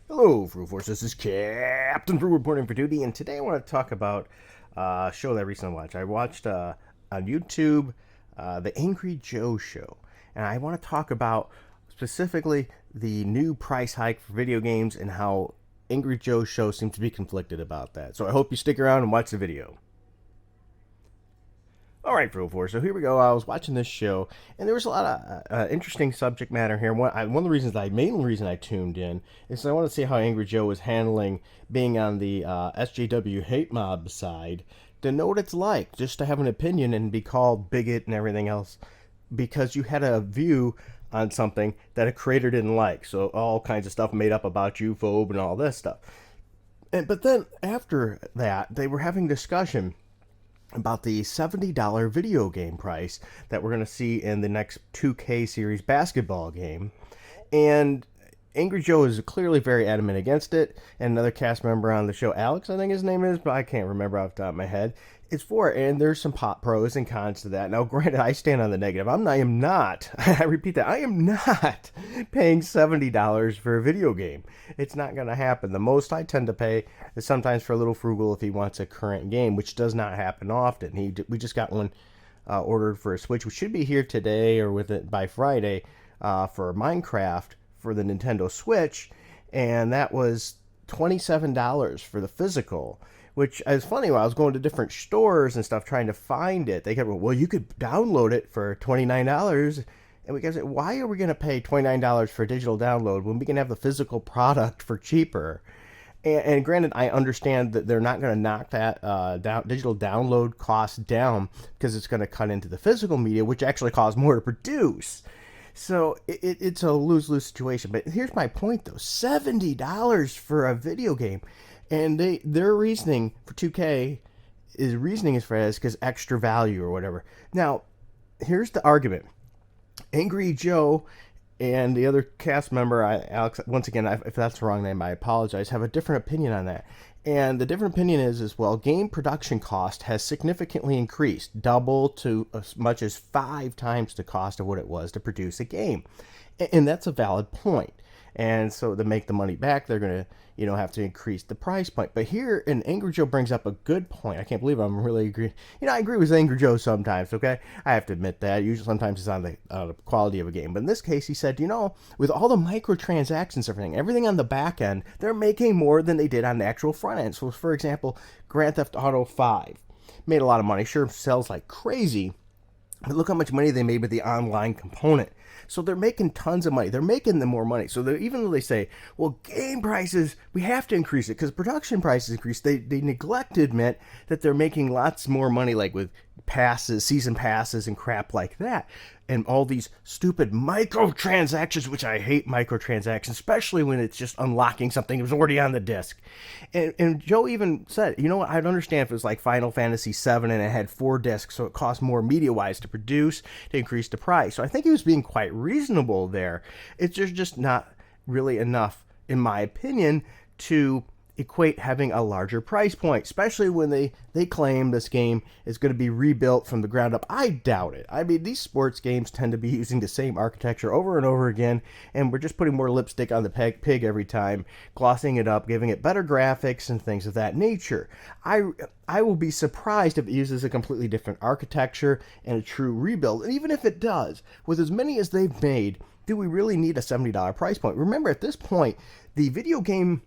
Hello, Fruit Force. This is Captain Fruit reporting for duty, and today I want to talk about a show that I recently watched. I watched on YouTube the Angry Joe show, and I want to talk about specifically the new price hike for video games and how Angry Joe show seems to be conflicted about that. So I hope you stick around and watch the video. All right, Pro Four. So here we go. I was watching this show, and there was a lot of interesting subject matter here. One of the reasons main reason I tuned in is I want to see how Angry Joe was handling being on the SJW hate mob side, to know what it's like just to have an opinion and be called bigot and everything else, because you had a view on something that a creator didn't like. So all kinds of stuff made up about you, phobe, and all this stuff. But then after that, they were having discussion about the $70 video game price that we're going to see in the next 2K series basketball game. And Angry Joe is clearly very adamant against it. And another cast member on the show, Alex, I think his name is, but I can't remember off the top of my head, is for it. And there's some pros and cons to that. Now, granted, I stand on the negative. I am not, I repeat that, I am not paying $70 for a video game. It's not going to happen. The most I tend to pay is sometimes for a little frugal if he wants a current game, which does not happen often. We just got one ordered for a Switch, which should be here today or with it by Friday, for Minecraft for the Nintendo Switch, and that was $27 for the physical. Which is funny. When I was going to different stores and stuff trying to find it, they kept, well, you could download it for $29. And we guys said, why are we going to pay $29 for a digital download when we can have the physical product for cheaper? And granted, I understand that they're not going to knock that digital download cost down because it's going to cut into the physical media, which actually costs more to produce. So it's a lose-lose situation. But here's my point, though: $70 for a video game, and their reasoning for 2K is for as because extra value or whatever. Now, here's the argument: Angry Joe and the other cast member, Alex, once again, if that's the wrong name, I apologize, have a different opinion on that. And the different opinion is well, game production cost has significantly increased, double to as much as 5 times the cost of what it was to produce a game. And that's a valid point. And so to make the money back, they're going to, have to increase the price point. But here, and Angry Joe brings up a good point. I can't believe I'm really agree. I agree with Angry Joe sometimes, okay? I have to admit that. Usually sometimes it's on the quality of a game. But in this case, he said, with all the microtransactions, everything on the back end, they're making more than they did on the actual front end. So, for example, Grand Theft Auto 5 made a lot of money. Sure, sells like crazy. But look how much money they made with the online component. So they're making tons of money. They're making them more money. So even though they say, well, game prices, we have to increase it because production prices increase, they neglect to admit that they're making lots more money, like with passes, season passes, and crap like that. And all these stupid microtransactions, which I hate microtransactions, especially when it's just unlocking something that was already on the disc. And Joe even said, what, I'd understand if it was like Final Fantasy VII and it had 4 discs, so it cost more media-wise to produce, to increase the price. So I think he was being quite reasonable there. It's just not really enough, in my opinion, to equate having a larger price point, especially when they claim this game is going to be rebuilt from the ground up. I doubt it. I mean, these sports games tend to be using the same architecture over and over again, and we're just putting more lipstick on the pig every time, glossing it up, giving it better graphics and things of that nature. I will be surprised if it uses a completely different architecture and a true rebuild. And even if it does, with as many as they've made, do we really need a $70 price point? Remember, at this point, the video game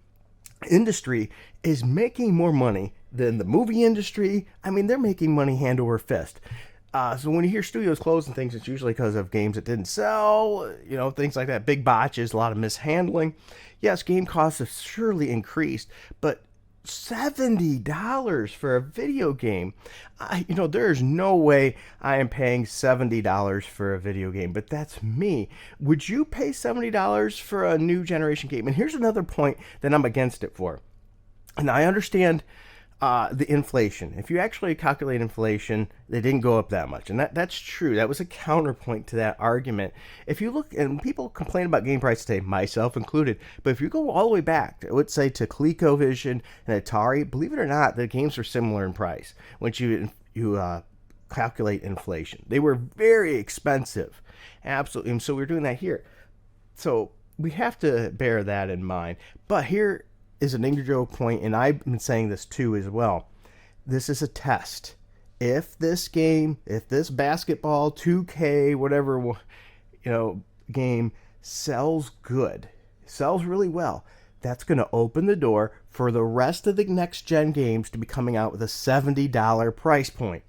industry is making more money than the movie industry. I mean, they're making money hand over fist. So when you hear studios close and things, it's usually because of games that didn't sell, things like that. Big botches, a lot of mishandling. Yes, game costs have surely increased, but $70 for a video game. There's no way I am paying $70 for a video game, but that's me. Would you pay $70 for a new generation game? And here's another point that I'm against it for. And I understand the inflation. If you actually calculate inflation, they didn't go up that much. And that's true. That was a counterpoint to that argument. If you look, and people complain about game prices today, myself included, but if you go all the way back, I would say to ColecoVision and Atari, believe it or not, the games are similar in price once you calculate inflation. They were very expensive. Absolutely. And so we're doing that here. So we have to bear that in mind. But here is an Angry Joe point, and I've been saying this too as well. This is a test. If this game, if this basketball 2K, whatever, game sells good, sells really well, that's going to open the door for the rest of the next gen games to be coming out with a $70 price point.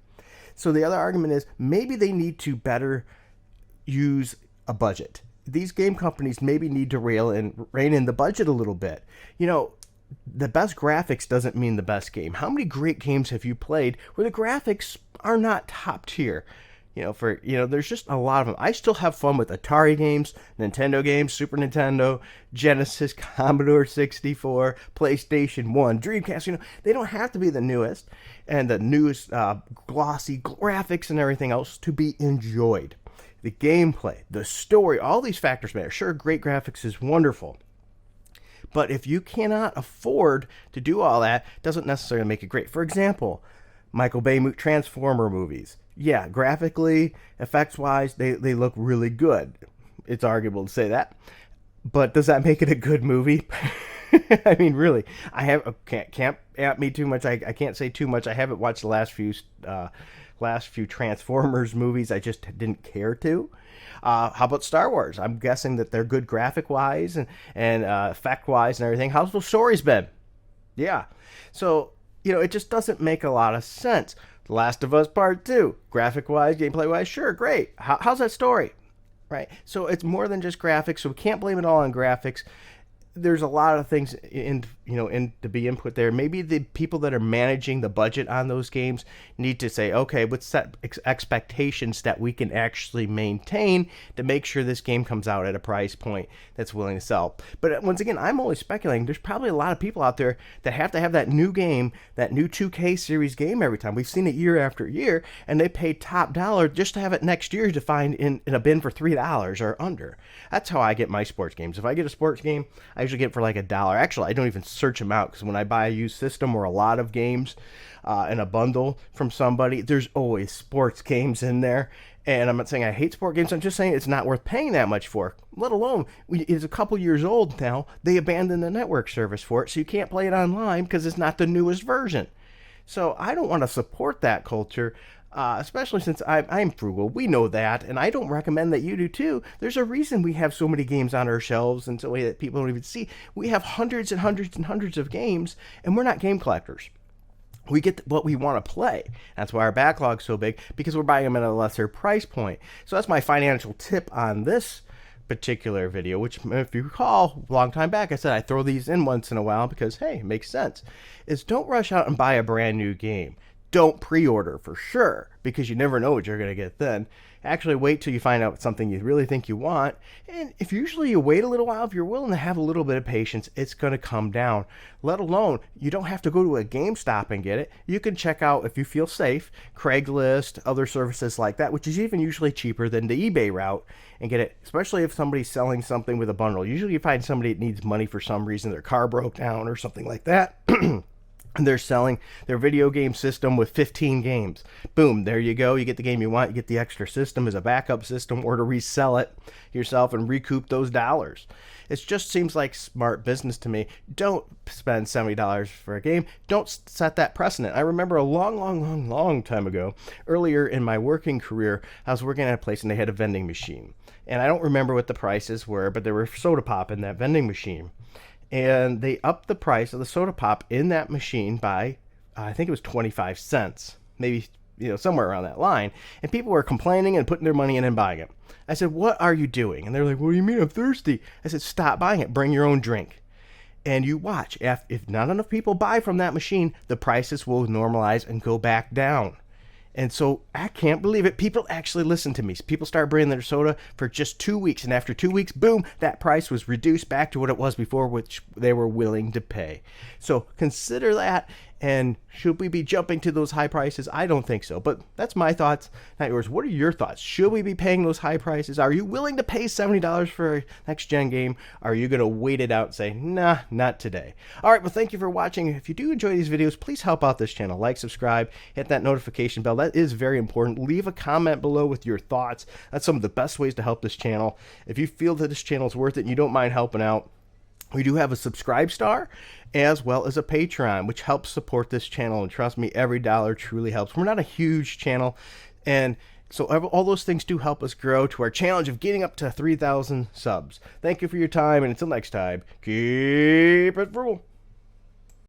So the other argument is maybe they need to better use a budget. These game companies maybe need to rein in the budget a little bit. The best graphics doesn't mean the best game. How many great games have you played where the graphics are not top tier? There's just a lot of them. I still have fun with Atari games, Nintendo games, Super Nintendo, Genesis, Commodore 64, PlayStation 1, Dreamcast. They don't have to be the newest and the newest glossy graphics and everything else to be enjoyed. The gameplay, the story, all these factors matter. Sure, great graphics is wonderful. But if you cannot afford to do all that, it doesn't necessarily make it great. For example, Michael Bay Transformer movies. Yeah, graphically, effects-wise, they look really good. It's arguable to say that. But does that make it a good movie? I mean, really, can't at me too much. I can't say too much. I haven't watched the last few Transformers movies. I just didn't care to. How about Star Wars? I'm guessing that they're good graphic-wise and effect-wise and everything. How's the stories been? Yeah. So, it just doesn't make a lot of sense. The Last of Us Part 2, graphic-wise, gameplay-wise, sure, great. How's that story? Right? So it's more than just graphics, so we can't blame it all on graphics. There's a lot of things to be input there. Maybe the people that are managing the budget on those games need to say, okay, let's set expectations that we can actually maintain to make sure this game comes out at a price point that's willing to sell. But once again, I'm only speculating. There's probably a lot of people out there that have to have that new game, that new 2K series game every time. We've seen it year after year, and they pay top dollar just to have it next year to find in a bin for $3 or under. That's how I get my sports games. If I get a sports game, I usually get it for like $1. Actually, I don't even search them out, because when I buy a used system or a lot of games in a bundle from somebody, there's always sports games in there. And I'm not saying I hate sport games. I'm just saying it's not worth paying that much for. Let alone, it's a couple years old now. They abandoned the network service for it, so you can't play it online because it's not the newest version. So I don't want to support that culture. Especially since I'm frugal. We know that, and I don't recommend that you do too. There's a reason we have so many games on our shelves and so that people don't even see. We have hundreds and hundreds and hundreds of games, and we're not game collectors. We get what we want to play. That's why our backlog's so big, because we're buying them at a lesser price point. So that's my financial tip on this particular video, which, if you recall, a long time back, I said I throw these in once in a while because, hey, it makes sense, is don't rush out and buy a brand new game. Don't pre-order for sure, because you never know what you're going to get then. Actually, wait till you find out something you really think you want. And if usually you wait a little while, if you're willing to have a little bit of patience, it's going to come down. Let alone, you don't have to go to a GameStop and get it. You can check out, if you feel safe, Craigslist, other services like that, which is even usually cheaper than the eBay route, and get it, especially if somebody's selling something with a bundle. Usually you find somebody that needs money for some reason, their car broke down or something like that. And they're selling their video game system with 15 games. Boom, there you go. You get the game you want. You get the extra system as a backup system, or to resell it yourself and recoup those dollars. It just seems like smart business to me. Don't spend $70 for a game. Don't set that precedent. I remember a long time ago, earlier in my working career, I was working at a place and they had a vending machine. And I don't remember what the prices were, but there were soda pop in that vending machine. And they upped the price of the soda pop in that machine by, I think it was 25 cents, maybe, somewhere around that line. And people were complaining and putting their money in and buying it. I said, what are you doing? And they're like, what do you mean? I'm thirsty. I said, stop buying it. Bring your own drink. And you watch. If not enough people buy from that machine, the prices will normalize and go back down. And so I can't believe it. People actually listen to me. People start bringing their soda for just 2 weeks. And after 2 weeks, boom, that price was reduced back to what it was before, which they were willing to pay. So consider that. And should we be jumping to those high prices? I don't think so, but that's my thoughts, not yours. What are your thoughts? Should we be paying those high prices? Are you willing to pay $70 for a next-gen game? Are you going to wait it out and say, nah, not today? All right, well, thank you for watching. If you do enjoy these videos, please help out this channel. Like, subscribe, hit that notification bell. That is very important. Leave a comment below with your thoughts. That's some of the best ways to help this channel. If you feel that this channel is worth it and you don't mind helping out, we do have a subscribe star as well as a Patreon, which helps support this channel. And trust me, every dollar truly helps. We're not a huge channel, and so all those things do help us grow to our challenge of getting up to 3,000 subs. Thank you for your time, and until next time, keep it frugal.